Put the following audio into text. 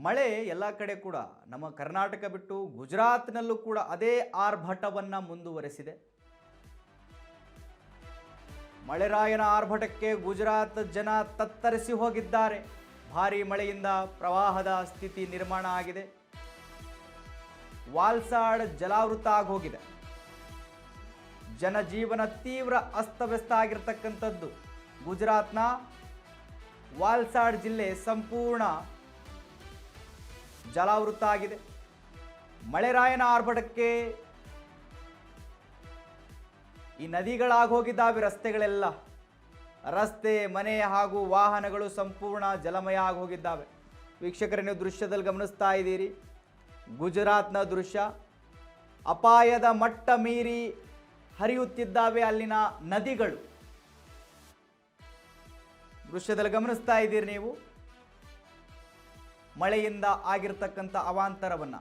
ಮಳೆ ಎಲ್ಲ ಕಡೆ ಕೂಡ ನಮ್ಮ ಕರ್ನಾಟಕ ಬಿಟ್ಟು ಗುಜರಾತ್ನಲ್ಲೂ ಕೂಡ ಅದೇ ಆರ್ಭಟವನ್ನು ಮುಂದುವರೆಸಿದೆ. ಮಳೆರಾಯನ ಆರ್ಭಟಕ್ಕೆ ಗುಜರಾತ್ ಜನ ತತ್ತರಿಸಿ ಹೋಗಿದ್ದಾರೆ. ಭಾರೀ ಮಳೆಯಿಂದ ಪ್ರವಾಹದ ಸ್ಥಿತಿ ನಿರ್ಮಾಣ ಆಗಿದೆ. ವಾಲ್ಸಾಡ್ ಜಲಾವೃತ ಆಗೋಗಿದೆ. ಜನಜೀವನ ತೀವ್ರ ಅಸ್ತವ್ಯಸ್ತ ಆಗಿರ್ತಕ್ಕಂಥದ್ದು. ಗುಜರಾತ್ನ ವಾಲ್ಸಾಡ್ ಜಿಲ್ಲೆ ಸಂಪೂರ್ಣ ಜಲಾವೃತ ಆಗಿದೆ. ಮಳೆರಾಯನ ಆರ್ಭಟಕ್ಕೆ ಈ ನದಿಗಳಾಗೋಗಿದ್ದಾವೆ. ರಸ್ತೆಗಳೆಲ್ಲ ರಸ್ತೆ, ಮನೆ ಹಾಗೂ ವಾಹನಗಳು ಸಂಪೂರ್ಣ ಜಲಮಯ ಆಗೋಗಿದ್ದಾವೆ. ವೀಕ್ಷಕರೇ, ನೀವು ದೃಶ್ಯದಲ್ಲಿ ಗಮನಿಸ್ತಾ ಇದ್ದೀರಿ ಗುಜರಾತ್ನ ದೃಶ್ಯ. ಅಪಾಯದ ಮಟ್ಟ ಮೀರಿ ಹರಿಯುತ್ತಿದ್ದಾವೆ ಅಲ್ಲಿನ ನದಿಗಳು. ದೃಶ್ಯದಲ್ಲಿ ಗಮನಿಸ್ತಾ ಇದ್ದೀರಿ ನೀವು ಮಳೆಯಿಂದ ಆಗಿರ್ತಕ್ಕಂಥ ಅವಾಂತರವನ್ನು.